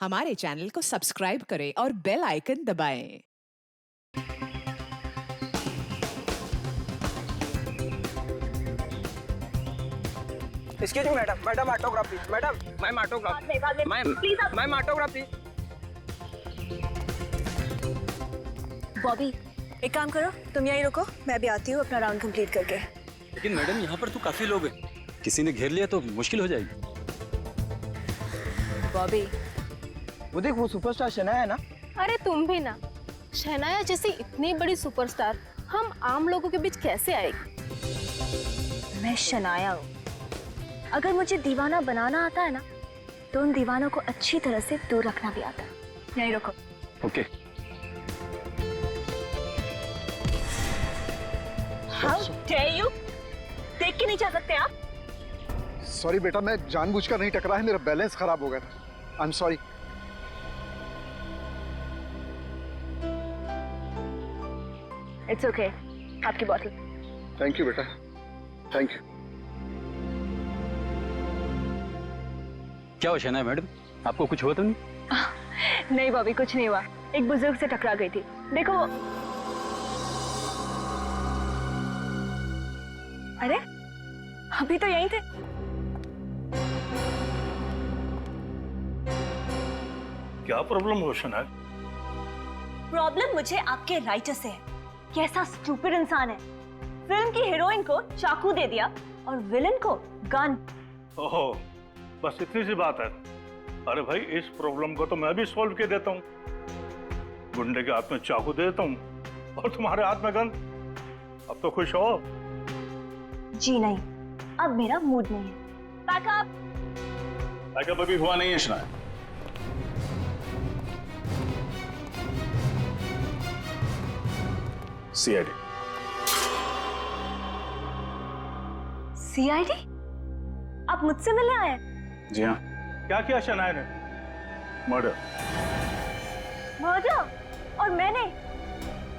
हमारे चैनल को सब्सक्राइब करें और बेल आइकन दबाएं। Excuse me madam, madam autograph please. Madam ma'am autograph, ma'am please ma'am autograph please. Bobby, एक काम करो, तुम यहीं रुको, मैं भी आती हूँ अपना राउंड कंप्लीट करके। लेकिन मैडम यहाँ पर तो काफी लोग हैं, किसी ने घेर लिया तो मुश्किल हो जाएगी। बॉबी, वो देख, वो सुपरस्टार शनाया है ना। अरे तुम भी ना, शहनाया जैसी इतनी बड़ी सुपरस्टार हम आम लोगों के बीच कैसे आएगी? मैं शनाया हूँ। अगर मुझे दीवाना बनाना आता है ना, तो उन दीवानों को अच्छी तरह से दूर रखना भी आता है। यहीं रुको। ओके। How dare you? देख के नहीं जा सकते आप? सॉरी बेटा, मैं जानबूझकर नहीं टकरा है, मेरा बैलेंस खराब हो गया था। I am sorry. It's okay, आपकी बॉटल। थैंक यू बेटा, थैंक यू। क्या हो शहनाया मैडम, आपको कुछ हुआ तो नहीं? नहीं बॉबी, कुछ नहीं हुआ। एक बुजुर्ग से टकरा गई थी। देखो। अरे, अभी तो यहीं थे। क्या प्रॉब्लम हो शनाया? प्रॉब्लम मुझे आपके राइटर से है। कैसा स्टूपिड इंसान है, फिल्म की हीरोइन को चाकू दे दिया और विलन को गन। ओहो, बस इतनी सी बात है। अरे भाई, इस प्रॉब्लम को तो मैं भी सॉल्व कर देता हूँ। गुंडे के हाथ में चाकू दे देता हूँ और तुम्हारे हाथ में गन। अब तो खुश हो? जी नहीं, अब मेरा मूड नहीं है। बैकअप। बैकअप अभी हुआ नहीं है शनाया। सीआईडी। सीआईडी? आप मुझसे मिलने आए? जी हाँ। क्या किया शनाया ने? मर्डर। मर्डर? और मैंने?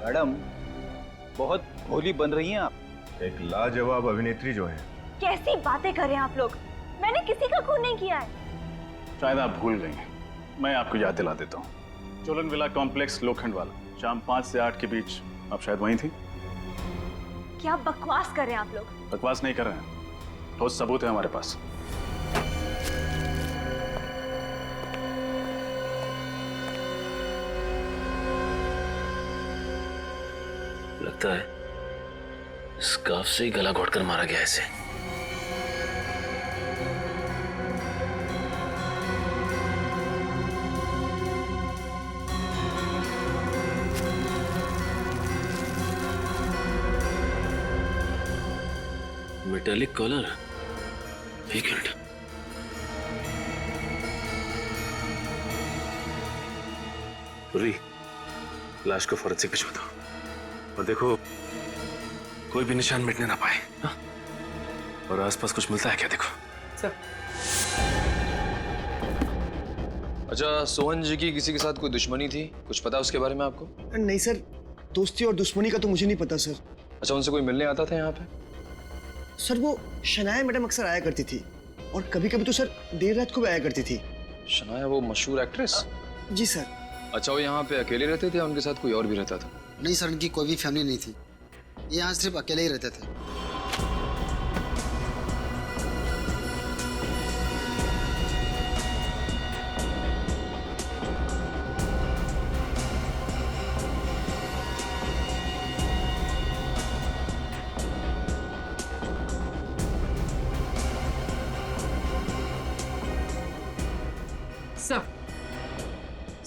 मैडम, बहुत भोली बन रही हैं आप। एक लाजवाब अभिनेत्री जो है। कैसी बातें कर रहे हैं आप लोग? मैंने किसी का खून नहीं किया है। शायद आप भूल गई हैं। मैं आपको याद दिला देता हूँ। चोलन विला कॉम्प्लेक्स, लोखंड वाला, शाम 5 से 8 के बीच आप शायद वहीं थी। क्या बकवास कर रहे हैं आप लोग? बकवास नहीं कर रहे हैं, ठोस सबूत है हमारे पास। लगता है स्कार्फ से ही गला घोटकर मारा गया इसे। मेटालिक कॉलर, एक मिनट। पूरी लाश को फोरेंसिक भिजवा दो और देखो कोई भी निशान मिटने ना पाए। हा? और आसपास कुछ मिलता है क्या, देखो। सर। अच्छा, सोहन जी की किसी के साथ कोई दुश्मनी थी, कुछ पता उसके बारे में आपको? नहीं सर, दोस्ती और दुश्मनी का तो मुझे नहीं पता सर। अच्छा, उनसे कोई मिलने आता था यहाँ पे? सर, वो शनाया मैडम अक्सर आया करती थी और कभी कभी तो सर देर रात को भी आया करती थी। शनाया, वो मशहूर एक्ट्रेस? जी सर। अच्छा, वो यहाँ पे अकेले रहते थे या उनके साथ कोई और भी रहता था? नहीं सर, उनकी कोई भी फैमिली नहीं थी, ये यहाँ सिर्फ अकेले ही रहते थे।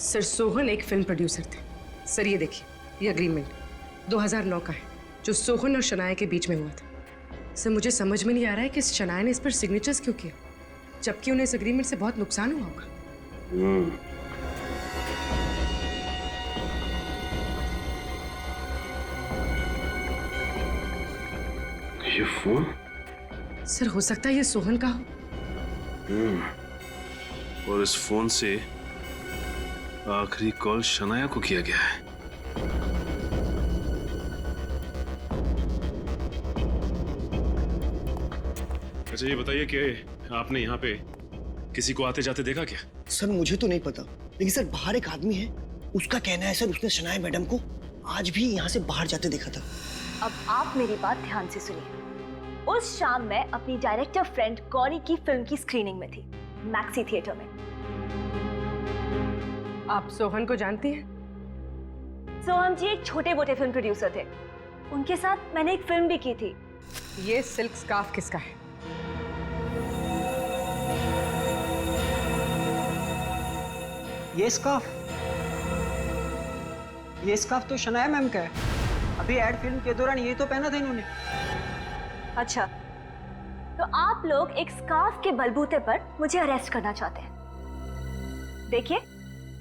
सर, सोहन एक फिल्म प्रोड्यूसर थे। सर ये देखिए, ये एग्रीमेंट 2009 का है, जो सोहन और शनाया के बीच में हुआ था। सर, मुझे समझ में नहीं आ रहा है कि शनाया ने इस पर सिग्नेचर्स क्यों किया, जबकि उन्हें इस एग्रीमेंट से बहुत नुकसान हुआ होगा। ये फोन? सर, हो सकता है ये सोहन का हो। और इस फोन से आखिरी कॉल शनाया को किया गया है। अच्छा ये बताइए कि आपने यहाँ पे किसी को आते जाते देखा क्या? सर मुझे तो नहीं पता, लेकिन सर बाहर एक आदमी है, उसका कहना है सर उसने शनाया मैडम को आज भी यहाँ से बाहर जाते देखा था। अब आप मेरी बात ध्यान से सुनिए। उस शाम मैं अपनी डायरेक्टर फ्रेंड गौरी की फिल्म की स्क्रीनिंग में थी, मैक्सी थिएटर में। आप सोहन को जानती हैं? सोहन जी एक छोटे मोटे फिल्म प्रोड्यूसर थे, उनके साथ मैंने एक फिल्म भी की थी। ये सिल्क स्कार्फ किसका है? ये स्कार्फ तो शनाया मैम का है। अभी एड फिल्म के दौरान ये तो पहना था इन्होंने। अच्छा, तो आप लोग एक स्कार्फ के बलबूते पर मुझे अरेस्ट करना चाहते हैं। देखिए,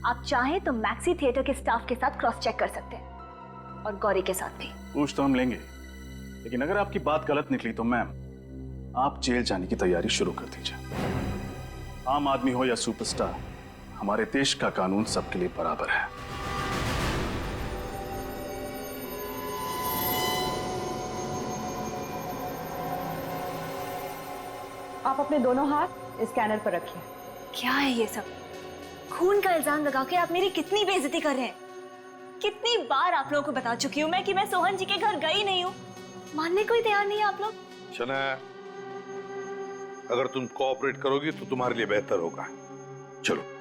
आप चाहें तो मैक्सी थिएटर के स्टाफ के साथ क्रॉस चेक कर सकते हैं और गौरी के साथ भी। पूछ तो हम लेंगे, लेकिन अगर आपकी बात गलत निकली तो मैम आप जेल जाने की तैयारी शुरू कर दीजिए। आम आदमी हो या सुपरस्टार, हमारे देश का कानून सबके लिए बराबर है। आप अपने दोनों हाथ स्कैनर पर रखिए। क्या है ये सब? खून का इल्जाम लगा के आप मेरी कितनी बेइज्जती कर रहे हैं। कितनी बार आप लोगों को बता चुकी हूँ मैं कि मैं सोहन जी के घर गई नहीं हूँ, मानने को ही तैयार नहीं है आप लोग। शनाया, अगर तुम कोऑपरेट करोगी तो तुम्हारे लिए बेहतर होगा। चलो।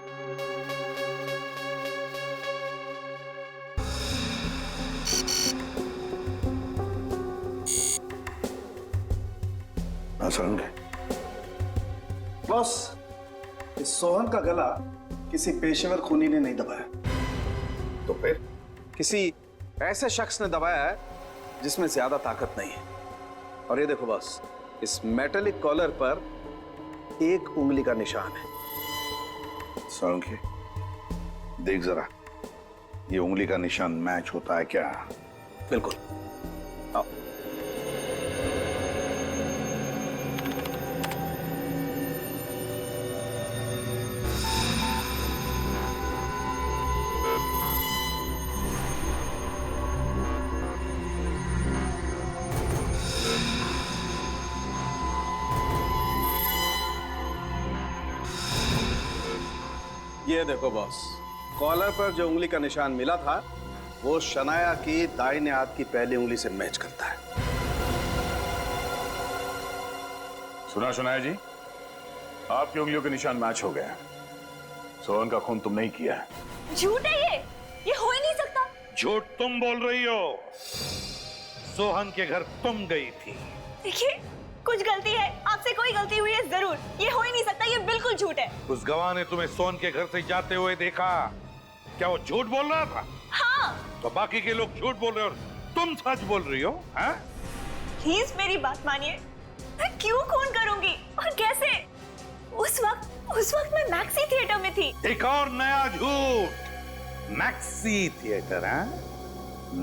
बॉस, इस सोहन का गला किसी पेशेवर खूनी ने नहीं दबाया। तो फिर किसी ऐसे शख्स ने दबाया है जिसमें ज्यादा ताकत नहीं है। और ये देखो बॉस, इस मेटेलिक कॉलर पर एक उंगली का निशान है। सोलंकी, देख जरा, ये उंगली का निशान मैच होता है क्या? बिल्कुल। आओ। ये देखो बॉस, कॉलर पर जो उंगली का निशान मिला था वो शनाया की दाहिने हाथ की पहली उंगली से मैच करता है। सुना शनाया जी, आपकी उंगलियों के निशान मैच हो गए हैं। सोहन का खून तुम नहीं किया है। झूठ है ये हो ही नहीं सकता। झूठ तुम बोल रही हो। सोहन के घर तुम गई थी। देखिए, कुछ गलती है, आपसे कोई गलती हुई है जरूर। ये हो ही नहीं सकता, ये बिल्कुल झूठ है। उस गवाह ने तुम्हें सोहन के घर से जाते हुए देखा, क्या वो झूठ बोल रहा था? हाँ। तो बाकी के लोग झूठ बोल रहे हो और तुम सच बोल रही हो? हैं? प्लीज मेरी बात मानिए, मैं क्यों खून करूंगी और कैसे? उस वक्त मैं मैक्सी थिएटर में थी। एक और नया झूठ, मैक्सी थिएटर। हैं?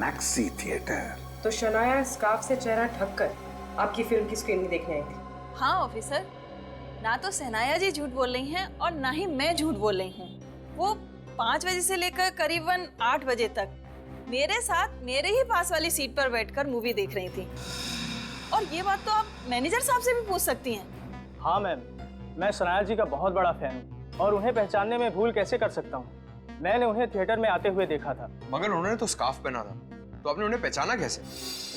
Maxi theatre. तो शनाया स्कार्फ से चेहरा ढककर आपकी फिल्म की स्क्रीनिंग देखने आई थी। हाँ ऑफिसर, ना तो सहनाया जी झूठ बोल रही हैं और ना ही मैं झूठ बोल रही हूँ। वो 5 बजे से लेकर करीबन 8 बजे तक मेरे साथ मेरे ही पास वाली सीट पर बैठकर मूवी देख रही थी। और ये बात तो आप मैनेजर साहब से भी पूछ सकती हैं। हाँ मैम, मैं शनाया जी का बहुत बड़ा फैन हूँ और उन्हें पहचानने में भूल कैसे कर सकता हूँ। मैंने उन्हें थिएटर में आते हुए देखा था। मगर उन्होंने तो स्कार्फ पहना था, तो आपने उन्हें पहचाना कैसे?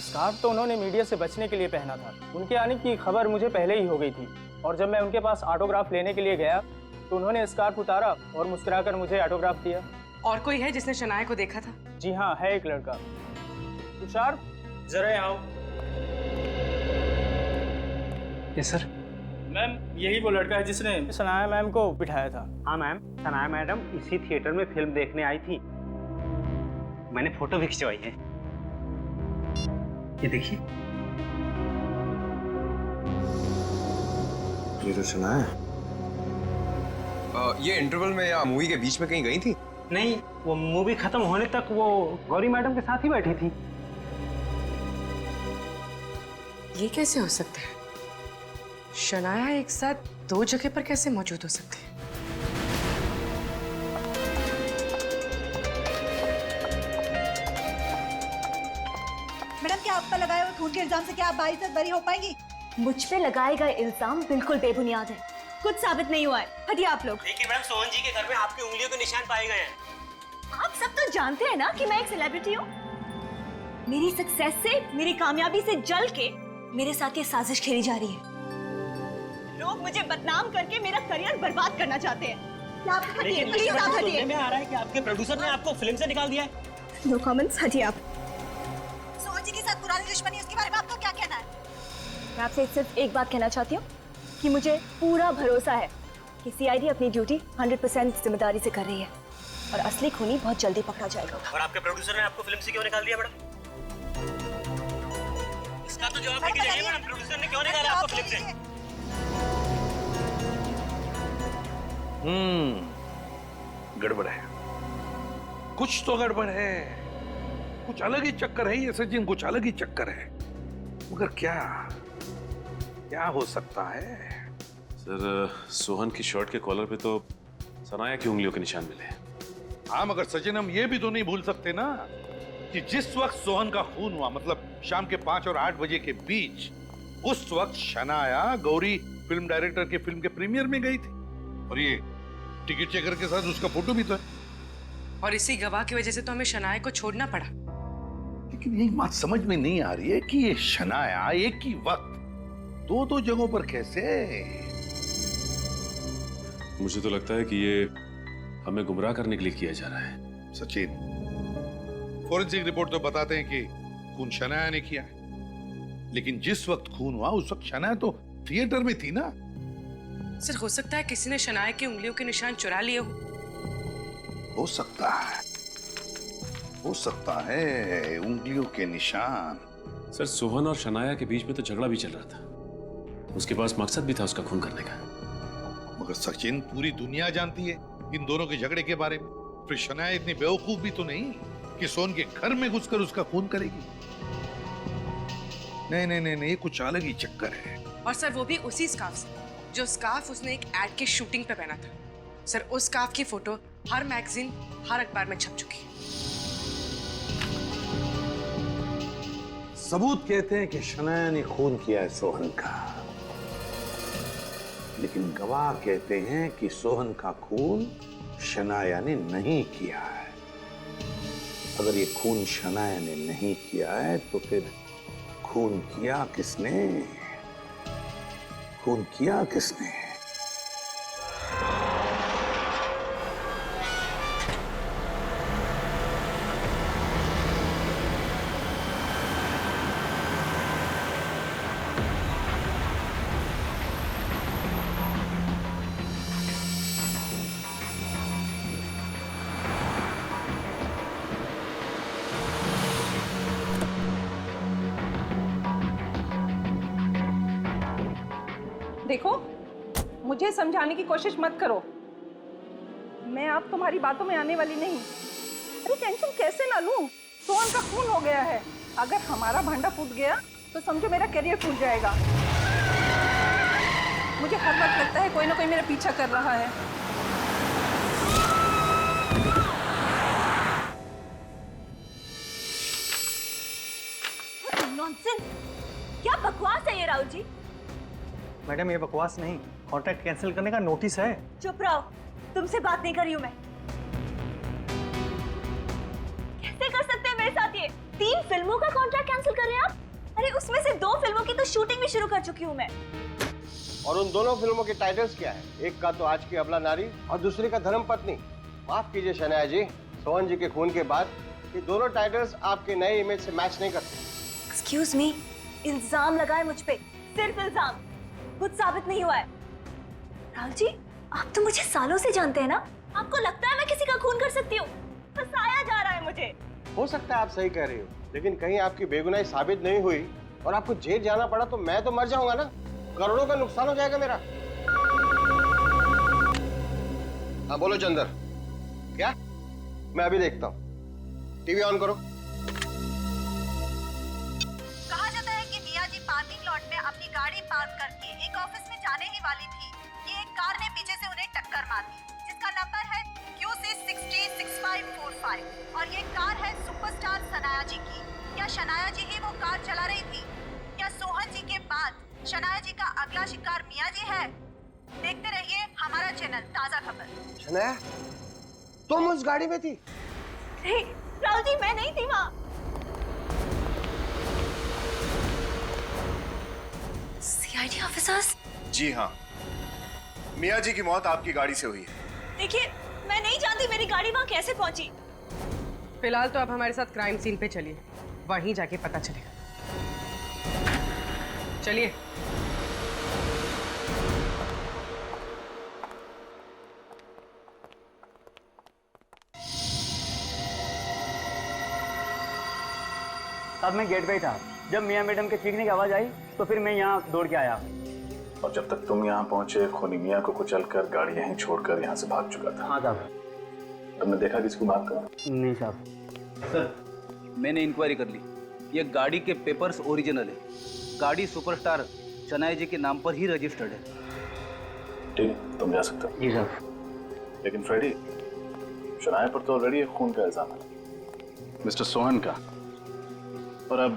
स्कार्फ तो उन्होंने मीडिया से बचने के लिए पहना था। उनके आने की खबर मुझे पहले ही हो गई थी और जब मैं उनके पास ऑटोग्राफ लेने के लिए गया तो उन्होंने स्कार्फ उतारा और मुस्कुराकर मुझे ऑटोग्राफ दिया। और कोई है जिसने शनाया को देखा था? जी हाँ, है एक लड़का। तुषार, जरा यहाँ आओ। Yes sir. मैम, यही वो लड़का है जिसने शनाया मैम को बिठाया था। हाँ मैम, शनाया मैडम इसी थिएटर में फिल्म देखने आई थी। मैंने फोटो भी खिंचवाई है, ये देखिए। ये तो सुना है। ये इंटरवल में या मूवी के बीच में कहीं गई थी? नहीं, वो मूवी खत्म होने तक वो गौरी मैडम के साथ ही बैठी थी। ये कैसे हो सकता है? शनाया एक साथ 2 जगह पर कैसे मौजूद हो सकती है? मैडम, क्या आप पर लगाए हुए खून के इल्जाम से क्या आप बाइज्जत बरी हो पाएंगी? मुझ पे लगाए गए इल्जाम बिल्कुल बेबुनियाद है। कुछ साबित नहीं हुआ है। हटिए आप लोग। लेकिन मैडम सोहन जी के घर में आपकी उंगलियों के निशान पाए गए हैं। आप सब तो जानते हैं ना कि मैं एक सेलिब्रिटी हूँ। मेरी सक्सेस से, मेरी कामयाबी से जल के मेरे साथ ये साजिश खेली जा रही है। लोग मुझे बदनाम करके मेरा करियर बर्बाद करना चाहते हैं। आप हटिए, प्लीज आप हटिए। सुनने में आ रहा है कि आपके प्रोड्यूसर ने आपको फिल्म से निकाल दिया है। नो कमेंट्स, हटिए आप। सोहन जी के साथ पुरानी दुश्मनी, उसके बारे में आपको क्या कहना है? मैं आपसे सिर्फ एक बात कहना चाहती हूँ कि मुझे पूरा भरोसा है कि सीआईडी अपनी ड्यूटी 100% जिम्मेदारी से कर रही है और असली खूनी बहुत जल्दी पकड़ा जाएगा। और आपके प्रोड्यूसर ने आपको फिल्म से क्यों निकाल दिया मैडम? इसका तो जवाब देके जाइए मैडम, प्रोड्यूसर ने क्यों निकाला आपको फिल्म से? गड़बड़ है, कुछ तो गड़बड़ है, कुछ अलग ही चक्कर है ये सचिन, कुछ अलग ही चक्कर है, मगर क्या क्या हो सकता है? सर, सोहन की शर्ट के कॉलर पे तो सनाया की उंगलियों के निशान मिले। हाँ, मगर सचिन हम ये भी तो नहीं भूल सकते ना कि जिस वक्त सोहन का खून हुआ, मतलब शाम के 5 और 8 बजे के बीच, उस वक्त शनाया गौरी फिल्म डायरेक्टर के फिल्म के प्रीमियर में गई थी और ये टिकट चेकर के साथ उसका फोटो भी तो है। और इसी गवाह की वजह से तो हमें शनाया को छोड़ना पड़ा। लेकिन एक बात समझ में नहीं आ रही है कि ये शनाया एक ही वक्त दो जगहों पर कैसे? मुझे तो लगता है कि ये हमें गुमराह करने के लिए किया जा रहा है। सचिन, फॉरेंसिक रिपोर्ट तो बताते हैं कि खून शनाया ने किया है, लेकिन जिस वक्त खून हुआ उस वक्त शनाया तो थिएटर में थी ना। सर, हो सकता है किसी ने शनाया की उंगलियों के निशान चुरा लिए हो सकता है, हो सकता है उंगलियों के निशान। सर, सोहन और शनाया के बीच में तो झगड़ा भी चल रहा था, उसके पास मकसद भी था उसका खून करने का। मगर सचिन, पूरी दुनिया जानती है इन दोनों के झगड़े के बारे में। फिर शनाया इतनी बेवकूफ भी तो नहीं कि सोहन के घर में घुसकर उसका खून करेगी। नहीं नहीं नहीं नहीं, कुछ अलग ही चक्कर है। और सर, वो भी उसी स्कार्फ से, जो स्कार्फ उसने एक एड की शूटिंग पे पहना था। सर, उस स्कार्फ की फोटो हर मैगजीन, हर अखबार में छप चुकी है। सबूत कहते हैं कि शनाया ने खून किया है सोहन का, लेकिन गवाह कहते हैं कि सोहन का खून शनाया ने नहीं किया है। अगर ये खून शनाया ने नहीं किया है तो फिर खून किया किसने? खून किया किसने? देखो, मुझे समझाने की कोशिश मत करो, मैं अब तुम्हारी बातों में आने वाली नहीं। अरे टेंशन कैसे ना लूं? सोहन का खून हो गया है, अगर हमारा भांडा फूट गया तो समझो मेरा करियर फूट जाएगा। मुझे हर वक्त लगता है कोई ना कोई मेरा पीछा कर रहा है। नॉनसेंस! क्या बकवास है ये राहुल जी? मैडम, ये बकवास नहीं, कॉन्ट्रैक्ट कैंसिल करने का नोटिस है। चुप रहो, तुमसे बात नहीं कर रही हूँ मैं। कैसे कर सकते हैं मेरे साथ ये? 3 फिल्मों का कॉन्ट्रैक्ट कैंसिल कर रहे हैं आप? अरे उसमें से 2 फिल्मों की तो शूटिंग भी शुरू कर चुकी हूँ मैं। और उन दोनों फिल्मों के टाइटल्स क्या है? एक का तो आज की अबला नारी और दूसरी का धर्म पत्नी। माफ कीजिए शनाया जी, सोहन जी के खून के बाद ये दोनों टाइटल्स आपके नए इमेज से मैच नहीं करते। एक्सक्यूज मी, इल्जाम लगाए मुझ पे, सिर्फ इल्जाम, कुछ साबित नहीं हुआ है। राहुल जी, आप तो मुझे सालों से जानते हैं ना, आपको लगता है मैं किसी का खून कर सकती हूँ? फंसाया जा रहा है मुझे। हो सकता है आप सही कह रही हो, लेकिन कहीं आपकी बेगुनाही साबित नहीं हुई और आपको जेल जाना पड़ा तो मैं तो मर जाऊंगा ना, करोड़ों का नुकसान हो जाएगा मेरा। हाँ बोलो चंदर, क्या? मैं अभी देखता हूँ, टीवी ऑन करो। कहा जाता है कि मिया जी पार्किंग लॉट में अपनी गाड़ी पार्क करके एक ऑफिस में जाने ही वाली थी कि एक कार ने पीछे से उन्हें टक्कर मार दी, जिसका नंबर है QC606545 और ये कार है सुपरस्टार शनाया जी की। क्या शनाया जी ही वो कार चला रही थी? क्या सोहन जी के बाद शनाया जी का अगला शिकार मिया जी है? देखते रहिए हमारा चैनल ताजा खबर। शनाया, तुम उस गाड़ी में थी? नहीं राहुल जी, मैं नहीं थी वहाँ। CID officers? जी हाँ, मियाँ जी की मौत आपकी गाड़ी से हुई है। देखिए, मैं नहीं जानती मेरी गाड़ी वहाँ कैसे पहुंची। फिलहाल तो आप हमारे साथ क्राइम सीन पे चलिए, वहीं जाके पता चलेगा। चलिए। तब मैं गेट पे ही था। जब मियाँ मैडम के चीखने की आवाज आई तो फिर मैं यहाँ दौड़ के आया। और जब तक तुम यहाँ पहुंचे, खूनी मियाँ को कुचलकर गाड़ी यहीं छोड़कर यहाँ से भाग चुका था। हाँ साहब। तुमने देखा किसको मारता? नहीं साहब। सर, मैंने इंक्वायरी कर ली। ये गाड़ी के पेपर्स ओरिजिनल है। गाड़ी सुपरस्टार शनाया जी के नाम पर ही रजिस्टर्ड है। ठीक है, तुम जा सकते हो। जी साहब। लेकिन फ्रेडी, शनाया पर तो ऑलरेडी एक खून का इल्जाम है, मिस्टर सोहन का, और अब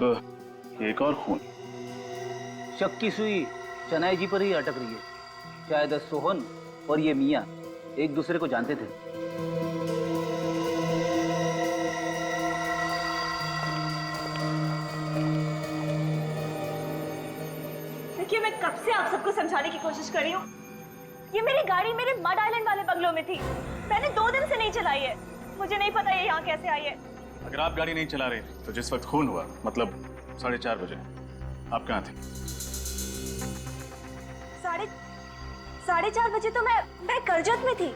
एक और खून। शक की सुई शनाया जी पर ही अटक रही है। शायद सोहन और ये मियाँ एक दूसरे को जानते थे। देखिए, मैं कब से आप सबको समझाने की कोशिश कर रही हूँ। ये मेरी गाड़ी मेरे मड आइलैंड वाले बंगलों में थी। मैंने 2 दिन से नहीं चलाई है। मुझे नहीं पता ये यहाँ कैसे आई है। अगर आप गाड़ी नहीं चला रहे थे तो जिस वक्त खून हुआ, मतलब 4:30 बजे, आप कहाँ थे? 4:30 बजे तो मैं करजत में थी।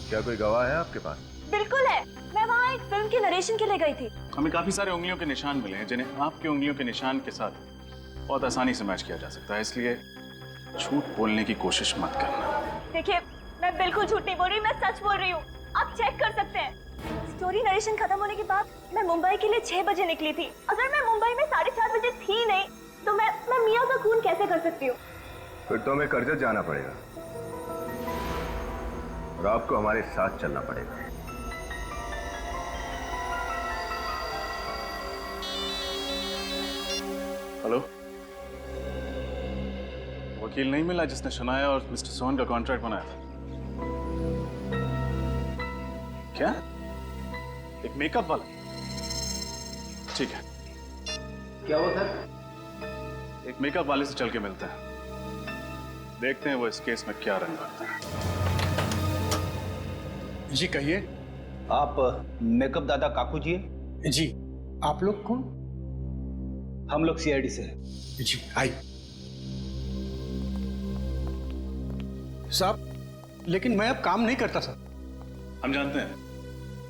क्या कोई गवाह है आपके पास? बिल्कुल है। मैं वहाँ एक फिल्म की नरेशन के लिए गई थी। हमें काफी सारे उंगलियों के निशान मिले हैं जिन्हें आपकी उंगलियों के निशान के साथ बहुत आसानी से मैच किया जा सकता है, इसलिए झूठ बोलने की कोशिश मत करना। देखिए, मैं बिल्कुल झूठ नहीं बोल रही, मैं सच बोल रही हूँ। आप चेक कर सकते हैं। स्टोरी नरेशन खत्म होने के बाद मैं मुंबई के लिए 6 बजे निकली थी। अगर मैं मुंबई में 4:30 बजे थी नहीं तो मैं मियाँ का खून कैसे कर सकती हूँ? फिर तो हमें करजत जाना पड़ेगा और आपको हमारे साथ चलना पड़ेगा। हेलो, वकील नहीं मिला जिसने शनाया और मिस्टर सोहन का कॉन्ट्रैक्ट बनाया था? क्या? एक मेकअप वाला? ठीक है। क्या हुआ सर? एक मेकअप वाले से चल के मिलते हैं, देखते हैं वो इस केस में क्या रंग भरता है। जी कहिए। आप मेकअप दादा काकू जी हैं? जी। आप लोग कौन? हम लोग सीआईडी से हैं। जी आई। साहब, लेकिन मैं अब काम नहीं करता सर। हम जानते हैं,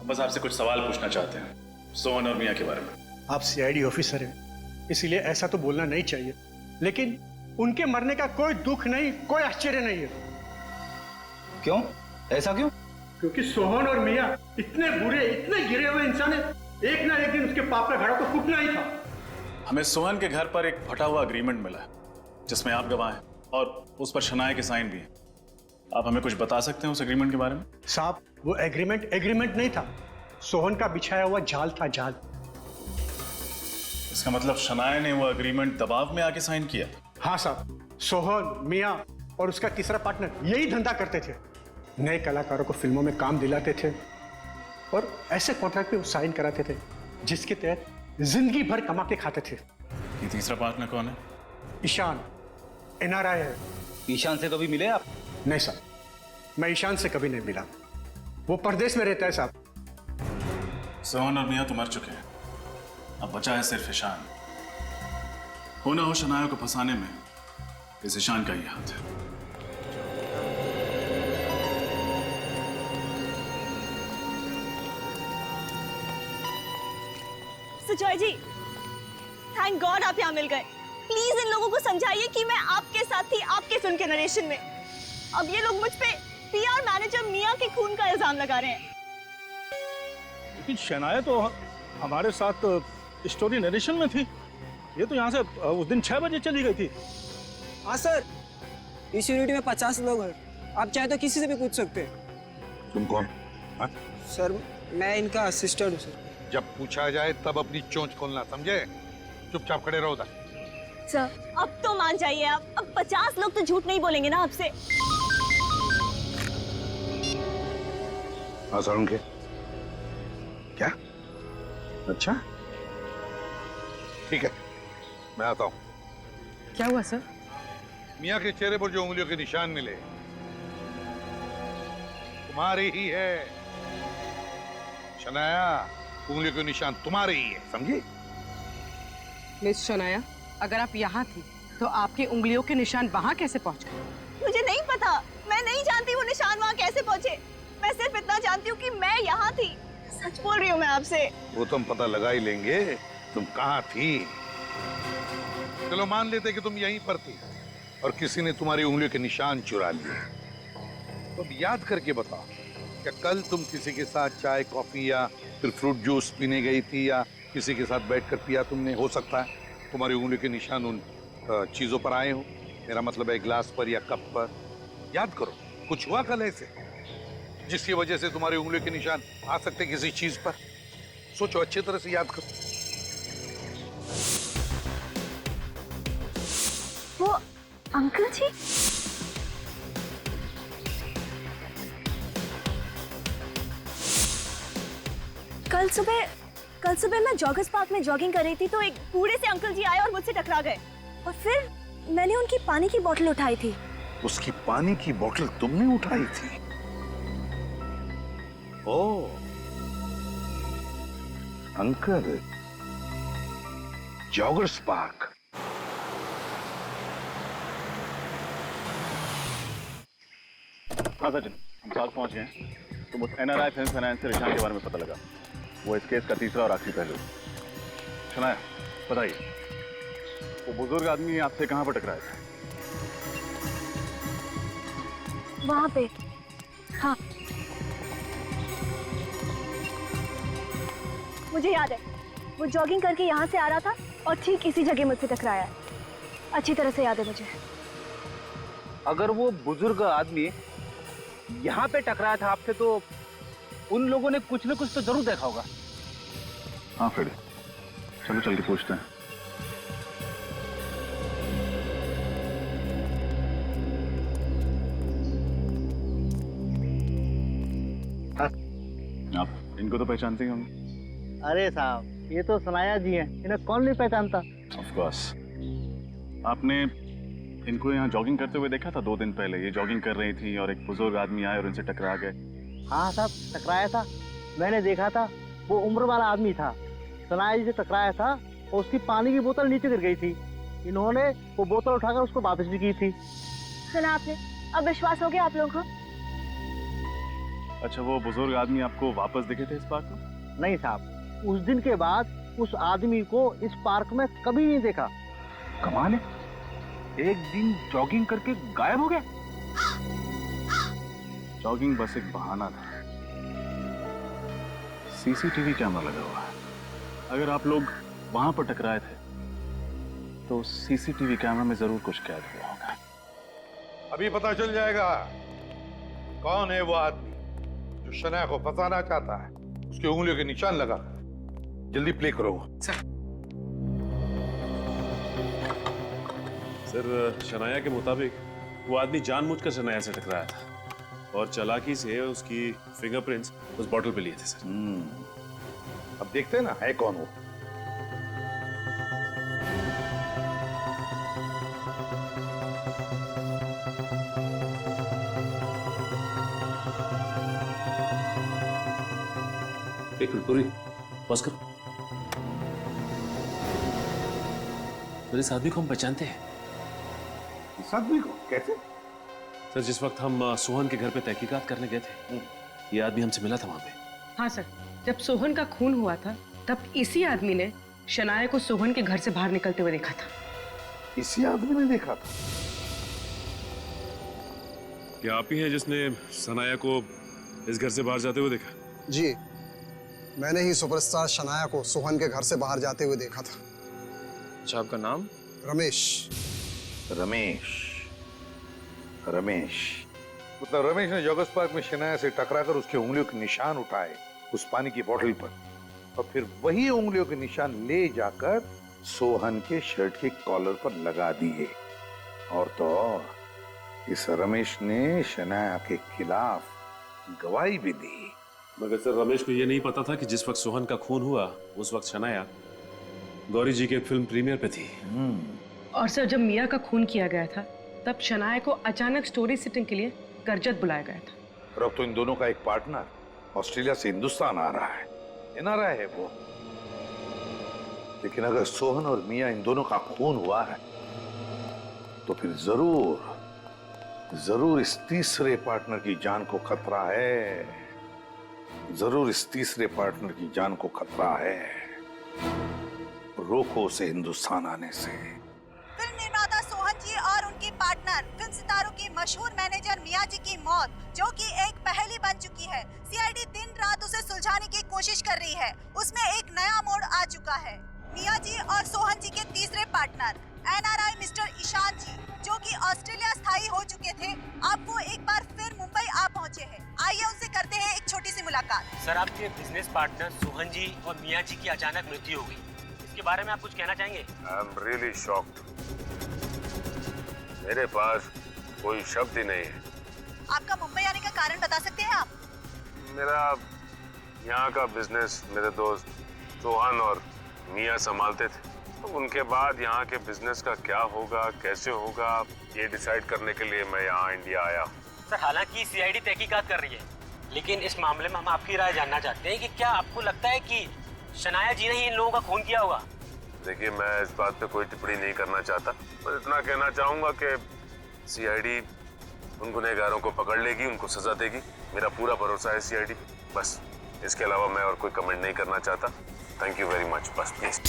हम बस आपसे कुछ सवाल पूछना चाहते हैं सोहन और मियाँ के बारे में। आप सीआईडी ऑफिसर हैं, इसीलिए ऐसा तो बोलना नहीं चाहिए, लेकिन उनके मरने का कोई दुख नहीं, कोई आश्चर्य नहीं है। क्यों? ऐसा क्यों? क्योंकि सोहन और मियाँ इतने बुरे, इतने गिरे हुए इंसान हैं, एक ना एक दिन उसके पाप का घड़ा तो फूटना ही था। हमें सोहन के घर पर एक फटा हुआ एग्रीमेंट मिला है जिसमें आप गवाह हैं और उस पर शनाया के साइन भी हैं। आप हमें कुछ बता सकते हैं उस एग्रीमेंट के बारे में? साहब, वो एग्रीमेंट नहीं था, सोहन का बिछाया हुआ जाल था, जाल। इसका मतलब शनाया ने वो एग्रीमेंट दबाव में आके साइन किया? हाँ साहब, सोहन, मियाँ और उसका तीसरा पार्टनर यही धंधा करते थे। नए कलाकारों को फिल्मों में काम दिलाते थे और ऐसे कॉन्ट्रैक्ट पे वो साइन कराते थे जिसके तहत जिंदगी भर कमा के खाते थे। ये तीसरा पार्टनर कौन है? ईशान, NRI है। ईशान से कभी मिले आप? नहीं साहब, मैं ईशान से कभी नहीं मिला, वो परदेश में रहता है साहब। सोहन और मियाँ तो मर चुके हैं, अब बचा है सिर्फ ईशान। हो ना हो शनाया को फंसाने में इस ईशान का ही हाथ है। सुजॉय जी, थैंक गॉड आप यहाँ मिल गए। प्लीज इन लोगों को समझाइए कि मैं आपके साथ थी, आपके फिल्म के नरेशन में। अब ये लोग मुझ पे PR मैनेजर मियाँ के खून का इल्जाम लगा रहे हैं। लेकिन शनाया तो हमारे साथ स्टोरी नरेशन में थी। ये तो यहाँ से उस दिन 6 बजे चली गई थी। हाँ सर, इस यूनिट में 50 लोग हैं, आप चाहे तो किसी से भी पूछ सकते हैं। तुम कौन? हाँ? सर, मैं इनका असिस्टेंट हूँ सर। जब पूछा जाए तब अपनी चोंच खोलना, समझे? चुपचाप खड़े रहो उधर। सर अब तो मान जाइए आप, अब 50 लोग तो झूठ नहीं बोलेंगे ना आपसे। हाँ सारुण के क्या? अच्छा ठीक है, मैं आता हूं। क्या हुआ सर? मियाँ के चेहरे पर जो उंगलियों के निशान मिले तुम्हारे ही है। शनाया, उंगलियों के निशान तुम्हारे ही है, समझी? मिस शनाया, अगर आप यहाँ थी तो आपकी उंगलियों के निशान वहाँ कैसे पहुँच गए? मुझे नहीं पता, मैं नहीं जानती वो निशान वहाँ कैसे पहुँचे। मैं सिर्फ इतना जानती हूँ कि मैं यहाँ थी। सच बोल रही हूँ मैं आपसे। वो तो हम पता लगा ही लेंगे तुम कहाँ थी। चलो मान लेते कि तुम यहीं पर थी और किसी ने तुम्हारी उंगलियों के निशान चुरा लिए। तो याद करके बताओ, क्या कल तुम किसी के साथ चाय कॉफी या फिर फ्रूट जूस पीने गई थी, या किसी के साथ बैठकर पिया तुमने? हो सकता है तुम्हारी उंगलियों के निशान उन चीजों पर आए हो। मेरा मतलब है गिलास पर या कप पर। याद करो, कुछ हुआ कल ऐसे जिसकी वजह से तुम्हारी उंगलियों के निशान आ सकते किसी चीज पर? सोचो, अच्छी तरह से याद करो। वो अंकल जी? कल सुबह मैं जॉगर्स पार्क में जॉगिंग कर रही थी तो एक बूढ़े से अंकल जी आए और मुझसे टकरा गए, और फिर मैंने उनकी पानी की बोतल उठाई थी। उसकी पानी की बोतल तुमने उठाई थी? ओ, अंकल, जॉगर्स पार्क। हाँ सचिन, हम पास पहुंच गए हैं। तो मुझे NRI फिल्म फाइनेंस से निशान के बारे में पता लगा। वो इस केस का तीसरा और आखिरी पहलू। शनाया, बताइए, वो बुजुर्ग आदमी आपसे कहाँ पर टकराया था? वहाँ पे। हाँ, मुझे याद है, वो जॉगिंग करके यहाँ से आ रहा था और ठीक इसी जगह मुझसे टकराया है। अच्छी तरह से याद है मुझे। अगर वो बुजुर्ग आदमी यहाँ पे टकराया था आपसे तो उन लोगों ने कुछ न कुछ तो जरूर देखा होगा। हाँ फिर चलो चल के पूछते हैं। आप इनको तो पहचानते ही होंगे। अरे साहब, ये तो सनाया जी हैं, इन्हें कौन नहीं पहचानता। Of course. आपने इनको यहाँ जॉगिंग करते हुए देखा था 2 दिन पहले? ये जॉगिंग कर रही थी और एक बुजुर्ग आदमी आए और उनसे टकरा गए। हाँ साहब, टकराया था, मैंने देखा था। वो उम्र वाला आदमी था, सनाया जी से टकराया था और उसकी पानी की बोतल नीचे गिर गई थी। इन्होंने वो बोतल उठाकर उसको वापस भी की थी। सुना आपने? अब विश्वास हो गया आप लोगों को? अच्छा, वो बुजुर्ग आदमी आपको वापस दिखे थे इस पार्क में? नहीं साहब, उस दिन के बाद उस आदमी को इस पार्क में कभी नहीं देखा। कमाल है, एक दिन जॉगिंग करके गायब हो गया। जॉगिंग बस एक बहाना था। CCTV कैमरा लगा हुआ है। अगर आप लोग वहां पर टकराए थे तो CCTV कैमरा में जरूर कुछ कैद हुआ होगा। अभी पता चल जाएगा कौन है वो आदमी जो शनाया को फंसाना चाहता है। उसकी उंगलियों के निशान लगा। जल्दी प्ले करो। सर, शनाया के मुताबिक वो आदमी जानबूझकर शनाया से टकराया था और चालाकी से उसकी फिंगरप्रिंट्स उस बॉटल पे लिए थे सर। अब देखते हैं ना है कौन वो। एक मिनट पूरी पॉज करो। सर, इस आदमी को हम पहचानते हैं। इस आदमी को कैसे? सर, जिस वक्त हम सोहन के घर पे तहकीकात करने गए थे, ये आदमी हमसे मिला था वहां पे। हाँ सर, जब सोहन का खून हुआ था तब इसी आदमी ने शनाया को सोहन के घर से बाहर निकलते हुए देखा था। इसी आदमी ने देखा था? क्या आप ही हैं जिसने सनाया को इस घर से बाहर जाते हुए देखा? जी, मैंने ही सुपरस्टार शनाया को सोहन के घर से बाहर जाते हुए देखा था। अच्छा, आपका नाम? रमेश। रमेश, रमेश मतलब रमेश ने जॉगर्स पार्क में शनाया से टकराकर उसके उंगलियों के निशान उठाए उस पानी की बोतल पर, और फिर वही उंगलियों के निशान ले जाकर सोहन के शर्ट के कॉलर पर लगा दिए। और तो और इस रमेश ने शनाया के खिलाफ गवाही भी दी। मगर सर रमेश को ये नहीं पता था कि जिस वक्त सोहन का खून हुआ उस वक्त शनाया गौरी जी के फिल्म प्रीमियर पे थी। और सर जब मिया का खून किया गया था तब शनाया को अचानक स्टोरी सिटिंग के लिए करजत बुलाया गया था। और अब तो इन दोनों का एक पार्टनर ऑस्ट्रेलिया से हिंदुस्तान आ रहा है, एनआरआई है वो। लेकिन अगर सोहन और मिया इन दोनों का खून हुआ है तो फिर जरूर इस तीसरे पार्टनर की जान को खतरा है। जरूर इस तीसरे पार्टनर की जान को खतरा है। रोको उसे हिंदुस्तान आने से। फिल्म निर्माता सोहन जी और उनके पार्टनर फिल्म सितारों की मशहूर मैनेजर मिया जी की मौत, जो कि एक पहेली बन चुकी है। सीआईडी दिन रात उसे सुलझाने की कोशिश कर रही है। उसमें एक नया मोड़ आ चुका है। मिया जी और सोहन जी के तीसरे पार्टनर एनआरआई मिस्टर ईशान जी, जो कि ऑस्ट्रेलिया स्थायी हो चुके थे, अब वो एक बार फिर मुंबई आ पहुंचे हैं। आइए उनसे करते हैं एक छोटी सी मुलाकात। सर, आपके बिजनेस पार्टनर सोहन जी और मिया जी की अचानक मृत्यु हो गई, इसके बारे में आप कुछ कहना चाहेंगे? I am really shocked. मेरे पास कोई शब्द ही नहीं है। आपका मुंबई आने का कारण बता सकते हैं आप? मेरा यहाँ का बिजनेस मेरे दोस्त सोहन और मिया संभालते थे। तो उनके बाद यहाँ के बिजनेस का क्या होगा, कैसे होगा, ये डिसाइड करने के लिए मैं यहाँ इंडिया आया। सर, हालांकि सीआईडी तहकीकात कर रही है, लेकिन इस मामले में हम आपकी राय जानना चाहते हैं कि क्या आपको लगता है कि शनाया जी ने ही इन लोगों का खून किया होगा? देखिए, मैं इस बात पे कोई टिप्पणी नहीं करना चाहता। बस इतना कहना चाहूँगा कि सीआईडी उन गुनहगारों को पकड़ लेगी, उनको सजा देगी। मेरा पूरा भरोसा है सीआईडी। बस इसके अलावा मैं और कोई कमेंट नहीं करना चाहता। Thank you very much. बस प्लीज।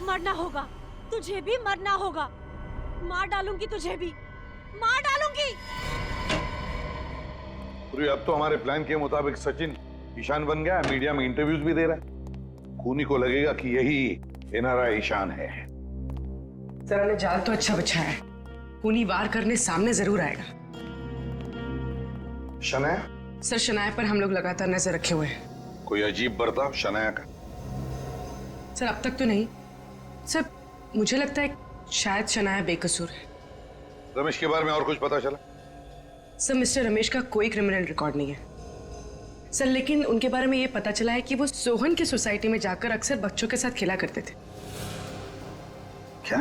मरना होगा, तुझे भी मरना होगा। मार डालूंगी तुझे भी, मार डालूंगी। अब तो हमारे प्लान के मुताबिक सचिन ईशान बन गया, मीडिया में इंटरव्यूज भी दे रहा है। खूनी को लगेगा कि यही एनआरआई ईशान है। सर ने जाल तो अच्छा बिछाया है, खूनी वार करने सामने जरूर आएगा। शनाया? सर, शनाया पर हम लोग लगातार नजर रखे हुए हैं। कोई अजीब बर्ताव शनाया का? सर, अब तक तो नहीं। सर, मुझे लगता है शायद शनाया बेकसूर है। रमेश के बारे में और कुछ पता चला? सर, मिस्टर रमेश का कोई क्रिमिनल रिकॉर्ड नहीं है सर, लेकिन उनके बारे में ये पता चला है कि वो सोहन की सोसाइटी में जाकर अक्सर बच्चों के साथ खेला करते थे। क्या?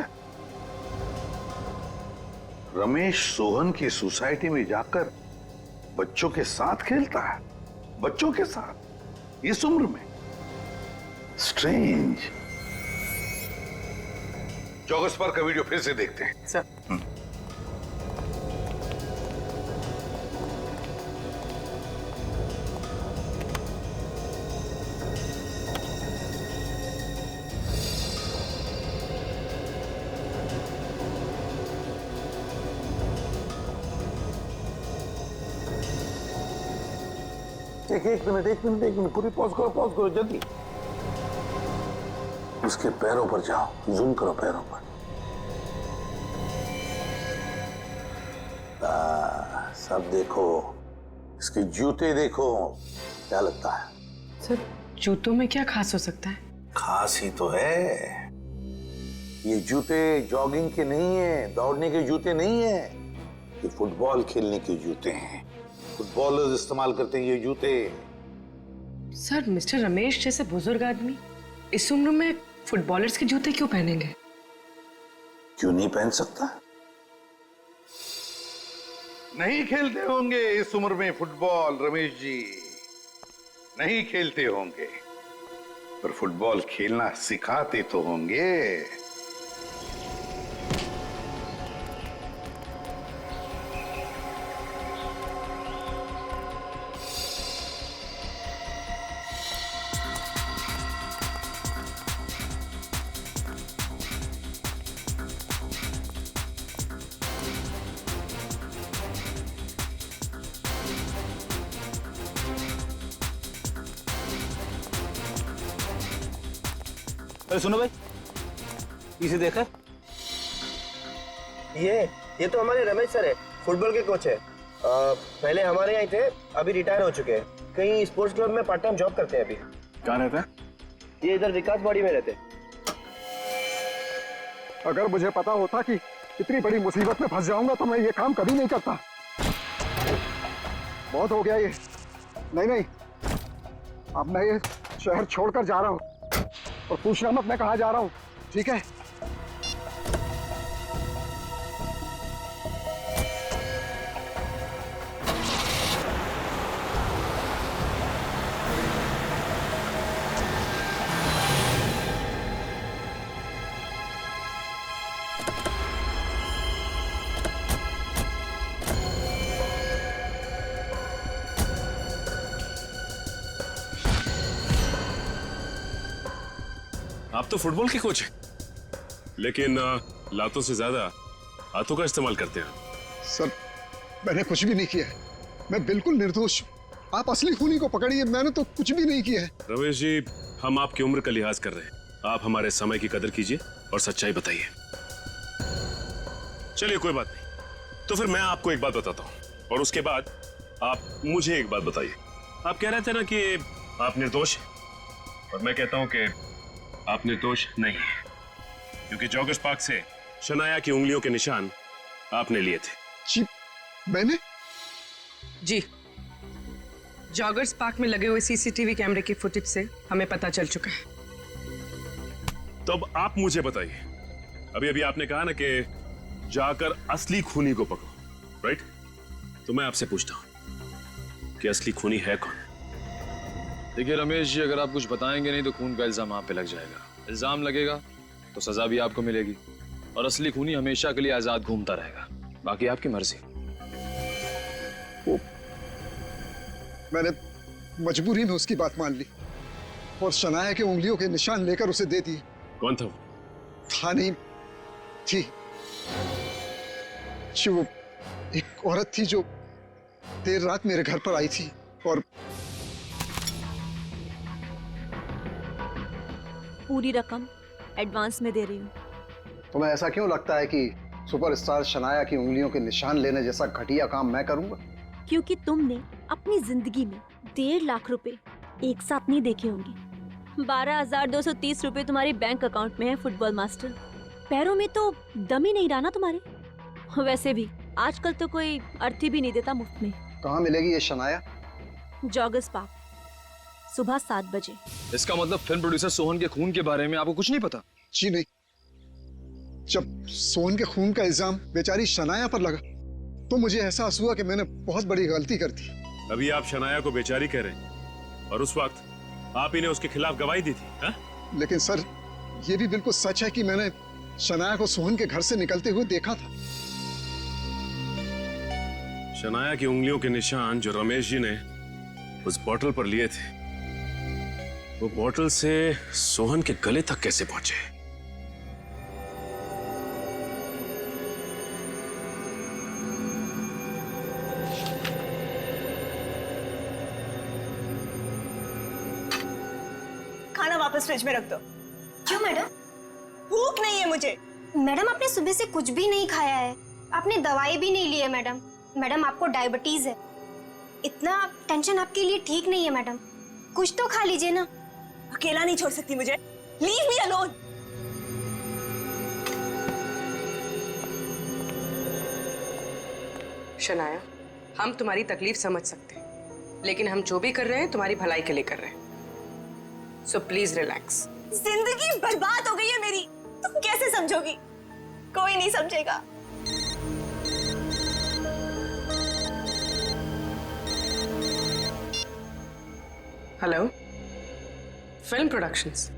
रमेश सोहन की सोसाइटी में जाकर बच्चों के साथ खेलता है? बच्चों के साथ इस उम्र में? स्ट्रेंज। चौगस पर का वीडियो फिर से देखते हैं। सर। एक मिनट पूरी पॉज करो जल्दी। उसके पैरों पर जाओ, जूम करो पैरों पर। सब देखो, इसके जूते देखो, क्या लगता है? सर, जूतों में क्या खास हो सकता है? खास ही तो है। ये जूते जॉगिंग के नहीं है, दौड़ने के जूते नहीं है, ये फुटबॉल खेलने के जूते हैं। फुटबॉलर्स इस्तेमाल करते हैं ये जूते। सर, मिस्टर रमेश जैसे बुजुर्ग आदमी इस उम्र में फुटबॉलर्स के जूते क्यों पहनेंगे? क्यों नहीं पहन सकता? नहीं खेलते होंगे इस उम्र में फुटबॉल रमेश जी, नहीं खेलते होंगे, पर फुटबॉल खेलना सिखाते तो होंगे। अरे सुनो भाई, इसे देखा? ये तो हमारे रमेश सर है, फुटबॉल के कोच है। पहले हमारे यहाँ थे, अभी रिटायर हो चुके हैं। कहीं स्पोर्ट्स क्लब में पार्ट टाइम जॉब करते हैं अभी। कहाँ रहते हैं? ये इधर विकास बॉडी में रहते हैं। अगर मुझे पता होता कि इतनी बड़ी मुसीबत में फंस जाऊंगा तो मैं ये काम कभी नहीं करता। बहुत हो गया ये। नहीं, अब मैं ये शहर छोड़कर जा रहा हूँ, और पूछना मत मैं कहाँ जा रहा हूँ, ठीक है? आप तो फुटबॉल के कोच हैं, लेकिन लातों से ज्यादा हाथों का इस्तेमाल करते हैं। सर, मैंने कुछ भी नहीं किया है, मैं बिल्कुल निर्दोष हूँ। आप असली खूनी को पकड़िए, मैंने तो कुछ भी नहीं किया है। रमेश जी, हम आपकी उम्र का लिहाज कर रहे हैं, आप हमारे समय की कदर कीजिए और सच्चाई बताइए। चलिए कोई बात नहीं, तो फिर मैं आपको एक बात बताता हूँ और उसके बाद आप मुझे एक बात बताइए। आप कह रहे थे ना कि आप निर्दोष हैं, और मैं कहता हूं कि आप निर्दोष नहीं हैं, क्योंकि जॉगर्स पार्क से शनाया की उंगलियों के निशान आपने लिए थे। जी, मैंने? जी, जॉगर्स पार्क में लगे हुए सीसीटीवी कैमरे की फुटेज से हमें पता चल चुका है। तो अब आप मुझे बताइए, अभी अभी आपने कहा ना कि जाकर असली खूनी को पकड़ो, राइट? तो मैं आपसे पूछता हूं कि असली खूनी है कौन? देखिए रमेश जी, अगर आप कुछ बताएंगे नहीं तो खून का इल्जाम आप पे लग जाएगा। इल्जाम लगेगा तो सजा भी आपको मिलेगी, और असली खूनी हमेशा के लिए आजाद घूमता रहेगा। बाकी आपकी मर्जी। मैंने मजबूरी में उसकी बात मान ली और शनाया के उंगलियों के निशान लेकर उसे दे दिए। कौन था वो? था नहीं, थी। जो एक औरत थी जो देर रात मेरे घर पर आई थी, और पूरी रकम एडवांस में दे रही हूँ। तुम्हें ऐसा क्यों लगता है कि सुपरस्टार शनाया की उंगलियों के निशान लेने जैसा घटिया काम मैं करूंगा? क्योंकि तुमने अपनी जिंदगी में 1.5 लाख रुपए एक साथ नहीं देखे होंगे। 12,230 रुपए तुम्हारे बैंक अकाउंट में है फुटबॉल मास्टर। पैरों में तो दम ही नहीं रहा ना तुम्हारे। वैसे भी आजकल तो कोई अर्थी भी नहीं देता मुफ्त में। कहाँ मिलेगी ये शनाया? जॉगर्स पार्क, सुबह 7 बजे। इसका मतलब फिल्म प्रोड्यूसर सोहन के खून के बारे में आपको कुछ नहीं पता? जी नहीं। जब सोहन के खून का इल्जाम बेचारी शनाया पर लगा तो मुझे एहसास हुआ कि मैंने बहुत बड़ी गलती कर दी। अभी आप शनाया को बेचारी कह रहे हैं, और उस वक्त आप ही ने उसके खिलाफ गवाही दी थी, हा? लेकिन सर, ये भी बिल्कुल सच है कि मैंने शनाया को सोहन के घर से निकलते हुए देखा था। शनाया की उंगलियों के निशान जो रमेश जी ने उस बोतल पर लिए थे, वो बोतल से सोहन के गले तक कैसे पहुंचे? खाना वापस फ्रिज में रख दो। क्यों मैडम? भूख नहीं है मुझे। मैडम, आपने सुबह से कुछ भी नहीं खाया है, आपने दवाई भी नहीं ली है मैडम। मैडम, आपको डायबिटीज है, इतना टेंशन आपके लिए ठीक नहीं है मैडम। कुछ तो खा लीजिए ना। अकेला नहीं छोड़ सकती मुझे। Leave me alone. शनाया, हम तुम्हारी तकलीफ समझ सकते हैं, लेकिन हम जो भी कर रहे हैं तुम्हारी भलाई के लिए कर रहे हैं। So please relax. जिंदगी बर्बाद हो गई है मेरी, तुम कैसे समझोगी? कोई नहीं समझेगा। Hello, film productions.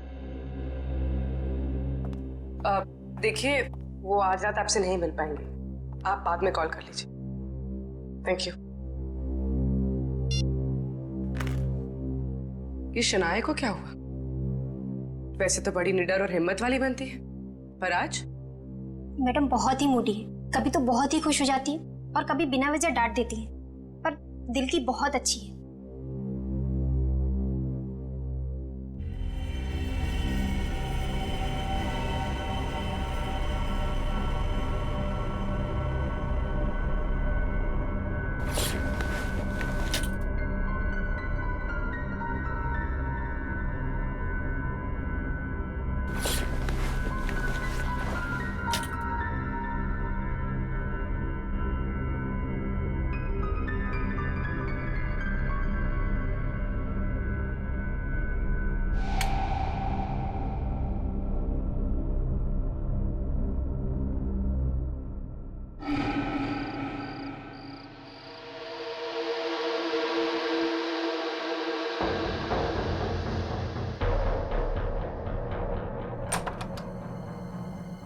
देखिए, वो आज रात आपसे नहीं मिल पाएंगे, आप बाद में कॉल कर लीजिए। Thank you. ये शनाया को क्या हुआ? वैसे तो बड़ी निडर और हिम्मत वाली बनती है, पर आज? मैडम बहुत ही मूडी है, कभी तो बहुत ही खुश हो जाती है और कभी बिना वजह डांट देती है, पर दिल की बहुत अच्छी है।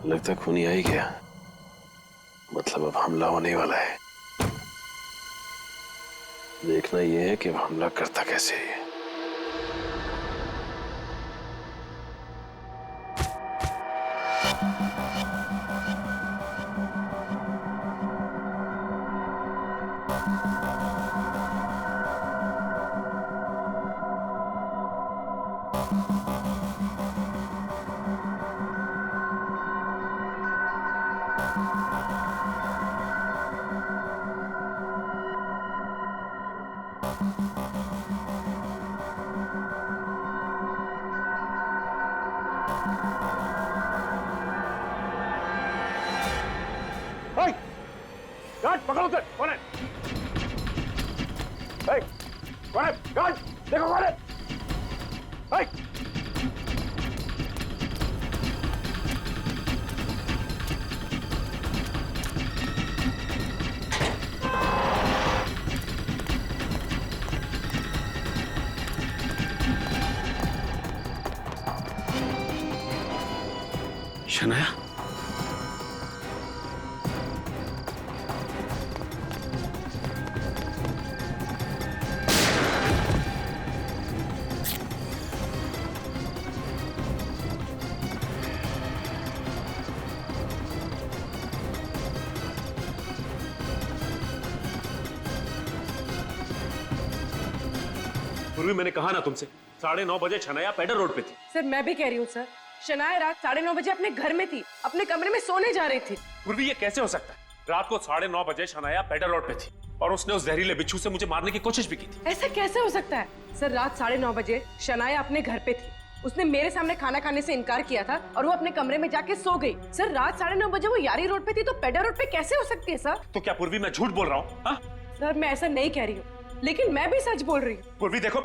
लगता खूनी आ ही गया। मतलब अब हमला होने वाला है। देखना यह है कि अब हमला करता कैसे है। गार्ड पकड़ो उसे। कौन है? कौन है? गार्ड देखो कौन है? शनाया, पूर्वी मैंने कहा ना तुमसे, 9:30 बजे शनाया पेडर रोड पे थी। सर मैं भी कह रही हूँ सर, शनाया रात 9:30 बजे अपने घर में थी, अपने कमरे में सोने जा रही थी। पूर्वी ये कैसे हो सकता है? रात को 9:30 बजे शनाया पेडर रोड पे थी और उसने उस जहरीले बिच्छू से मुझे मारने की कोशिश भी की थी। ऐसा कैसे हो सकता है सर? रात 9:30 बजे शनाया अपने घर पे थी, उसने मेरे सामने खाना खाने से इनकार किया था और वो अपने कमरे में जाके सो गई। सर रात 9:30 बजे वो यारी रोड पे थी तो पेडर रोड पे कैसे हो सकती है सर? तो क्या पूर्वी मैं झूठ बोल रहा हूँ? सर मैं ऐसा नहीं कह रही हूँ, लेकिन मैं भी सच बोल रही हूँ। पूर्वी देखो,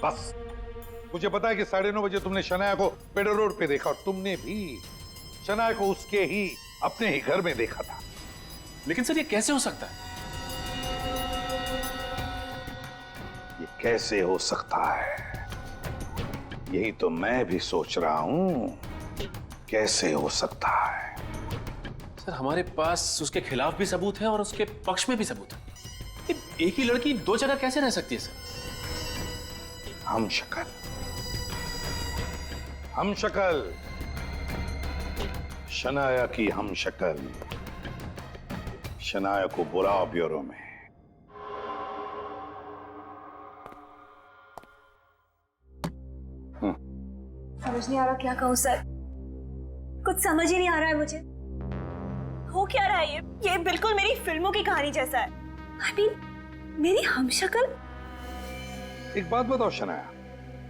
बस मुझे पता है कि 9:30 बजे तुमने शनाया को पेडर रोड पे देखा और तुमने भी शनाया को उसके ही अपने ही घर में देखा था। लेकिन सर ये कैसे हो सकता है? ये कैसे हो सकता है, यही तो मैं भी सोच रहा हूं, कैसे हो सकता है। सर हमारे पास उसके खिलाफ भी सबूत है और उसके पक्ष में भी सबूत है। एक ही लड़की दो जगह कैसे रह सकती है सर? हम शक्ल शनाया की हम शक्ल, शनाया को बुलाओ ब्यूरो में। समझ नहीं आ रहा क्या कहूँ सर, कुछ समझ ही नहीं आ रहा है मुझे। हो क्या रहा है ये बिल्कुल मेरी फिल्मों की कहानी जैसा है। I mean, मेरी हमशक्ल। एक बात बताओ शनाया,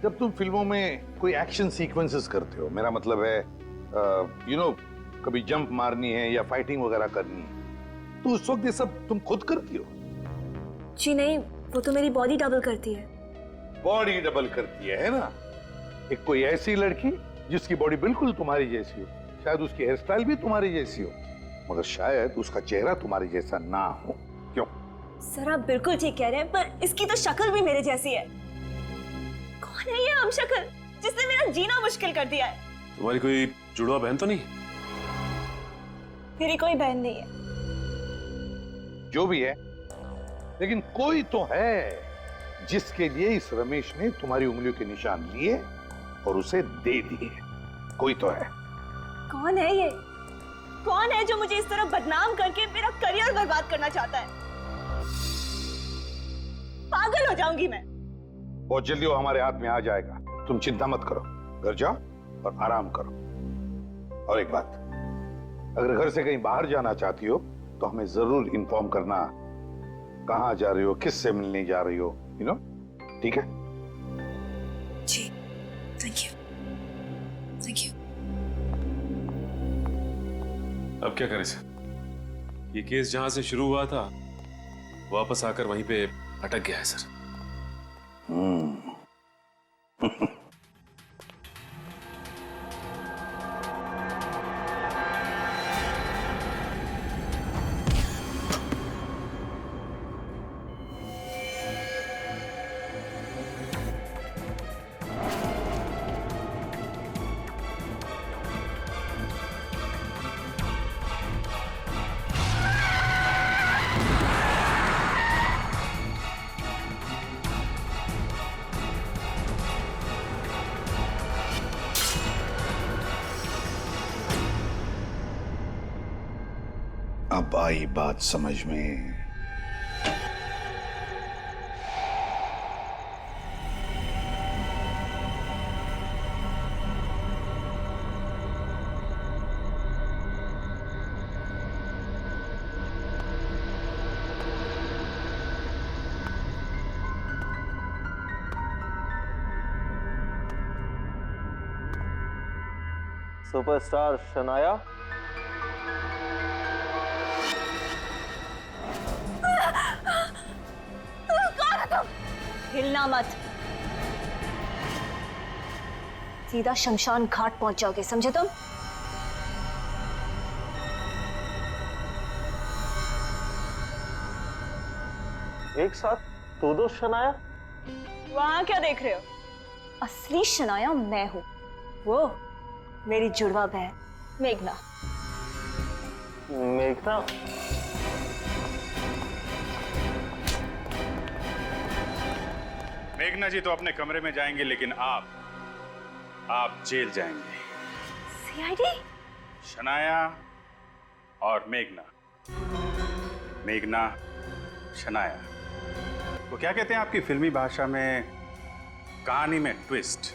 जब तुम फिल्मों में कोई एक्शन सीक्वेंसेस करते हो, मेरा मतलब है कभी जंप मारनी है या फाइटिंग वगैरह करनी है, तो उस वक्त ये सब तुम खुद करती हो? जी नहीं, वो तो मेरी बॉडी डबल करती है। बॉडी डबल करती है ना? एक कोई ऐसी लड़की जिसकी बॉडी बिल्कुल तुम्हारी जैसी हो, शायद उसकी हेयर स्टाइल भी तुम्हारी जैसी हो, मगर शायद उसका चेहरा तुम्हारे जैसा ना हो। क्यों? सर आप बिल्कुल ठीक कह रहे हैं, पर इसकी तो शक्ल भी मेरे जैसी है। कौन है ये हमशक्ल जिसने मेरा जीना मुश्किल कर दिया है? तुम्हारी कोई जुड़वा बहन तो नहीं? मेरी कोई बहन नहीं है। जो भी है, लेकिन कोई तो है जिसके लिए इस रमेश ने तुम्हारी उंगलियों के निशान लिए और उसे दे दिए। कोई तो है। कौन है ये? कौन है जो मुझे इस तरह बदनाम करके मेरा करियर बर्बाद करना चाहता है? पागल हो जाऊंगी मैं। बहुत जल्दी वो हमारे हाथ में आ जाएगा, तुम चिंता मत करो। घर जाओ और आराम करो। और एक बात, अगर घर से कहीं बाहर जाना चाहती हो तो हमें जरूर इन्फॉर्म करना, कहां जा रही हो, किससे मिलने जा रही हो, ठीक है? जी, थैंक यू। Thank you. अब क्या करें सर? ये केस जहां से शुरू हुआ था वापस आकर वहीं पे अटक गया है सर। आई बात समझ में? सुपरस्टार शनाया, कौन हो तुम? हिलना मत, सीधा शमशान घाट पहुंच जाओगे, समझे तुम? एक साथ दो शनाया? वहां क्या देख रहे हो? असली शनाया मैं हूं, वो मेरी जुड़वा बहन मेघना। मेघना? मेघना जी तो अपने कमरे में जाएंगे, लेकिन आप जेल जाएंगे। सीआईडी? शनाया और मेघना, मेघना शनाया, वो क्या कहते हैं आपकी फिल्मी भाषा में, कहानी में ट्विस्ट।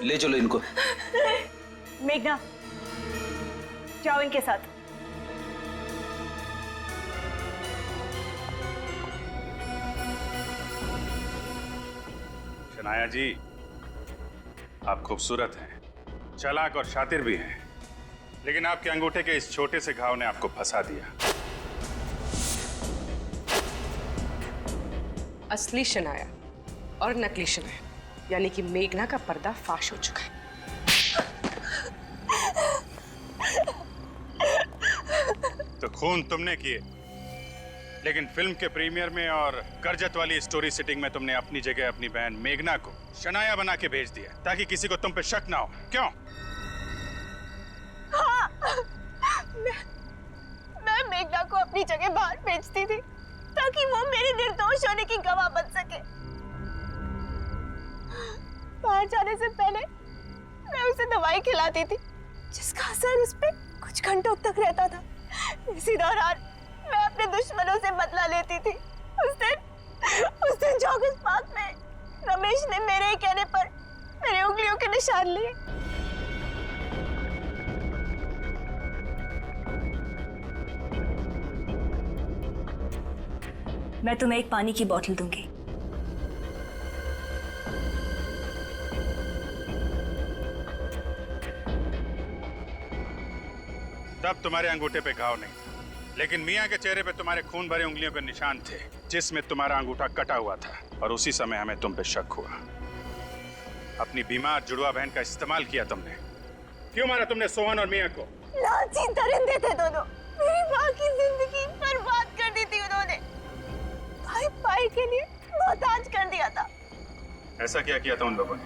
ले चलो इनको। मेघना, जाओ इनके साथ। शनाया जी, आप खूबसूरत हैं, चालाक और शातिर भी हैं, लेकिन आपके अंगूठे के इस छोटे से घाव ने आपको फंसा दिया। असली शनाया और नकली शनाया यानी कि मेघना का पर्दा फाश हो चुका है। तो खून तुमने किए, लेकिन फिल्म के प्रीमियर में और करजत वाली स्टोरी सिटिंग में तुमने अपनी जगह अपनी बहन मेघना को शनाया बना के भेज दिया, ताकि किसी को तुम पे शक ना हो। क्यों? हाँ, मैं मेघना को अपनी जगह बाहर भेजती थी ताकि वो मेरे निर्दोष होने की गवाह बन सके। बाहर जाने से पहले मैं उसे दवाई खिलाती थी, जिसका असर उस पे कुछ घंटों तक रहता था। इसी दौरान मैं अपने दुश्मनों से बदला लेती थी। उस दिन जॉगर्स पार्क में रमेश ने मेरे ही कहने पर मेरी उंगलियों के निशान लिए। मैं तुम्हें एक पानी की बोतल दूंगी। तब तुम्हारे अंगूठे पे घाव नहीं था, लेकिन मियाँ के चेहरे पे तुम्हारे खून भरे उंगलियों के निशान थे, जिसमें तुम्हारा अंगूठा कटा हुआ था, और उसी समय हमें तुम पे शक हुआ। अपनी बीमार जुड़वा बहन का इस्तेमाल किया तुमने। क्यों मारा तुमने सोहन और मियाँ को? लालची दरिंदे थे दोनों, मेरी माँ की जिंदगी बर्बाद कर दी थी उन्होंने। भाई भाई के लिए मोहताज कर दिया था। ऐसा क्या किया था उन लोगों ने?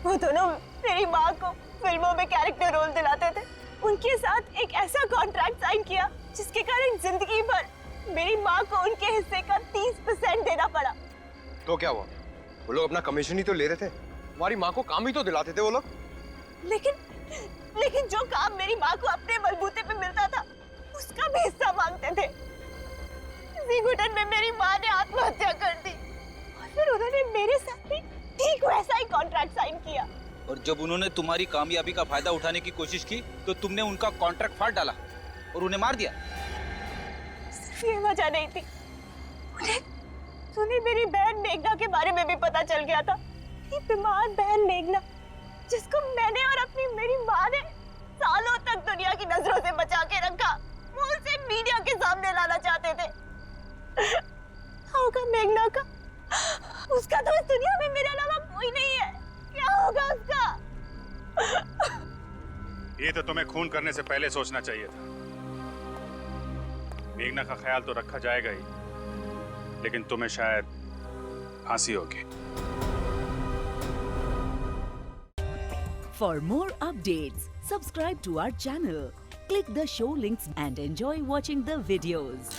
वो दोनों मेरी माँ को फिल्मों में कैरेक्टर रोल दिलाते थे। उनके साथ एक ऐसा कॉन्ट्रैक्ट साइन किया जिसके कारण जिंदगी भर मेरी माँ को उनके हिस्से का 30% देना पड़ा। तो क्या हुआ? वो लोग अपना कमीशन ही तो ले रहे थे, हमारी माँ को काम ही तो दिलाते थे वो लोग। लेकिन जो काम मेरी माँ को अपने बलबूते पे मिलता था, उसका भी हिस्सा मांगते थे। इसी घुटन में मेरी माँ ने आत्महत्या कर दी, और फिर उन्होंने मेरे साथ भी ठीक वैसा ही कॉन्ट्रैक्ट साइन किया। और जब उन्होंने तुम्हारी कामयाबी का फायदा उठाने की कोशिश की, तो तुमने उनका कॉन्ट्रैक्ट फाड़ डाला और उन्हें मार दिया। सिर्फ ये वजह नहीं थी, उन्हें मेरी बहन मेघना के बारे में भी पता चल गया था। ये बीमार बहन मेघना, जिसको मैंने और अपनी मेरी माँ ने सालों तक दुनिया की नजरों से बचा के रखा, वो उसे मीडिया के सामने लाना चाहते थे। होगा मेघना का? उसका तो इस दुनिया में मेरे अलावा कोई नहीं है। क्या होगा उसका? ये तो तुम्हें खून करने से पहले सोचना चाहिए था। मेघना का ख्याल तो रखा जाएगा ही, लेकिन तुम्हें शायद फांसी होगी। For more updates, subscribe to our channel, click the show links and enjoy watching the videos.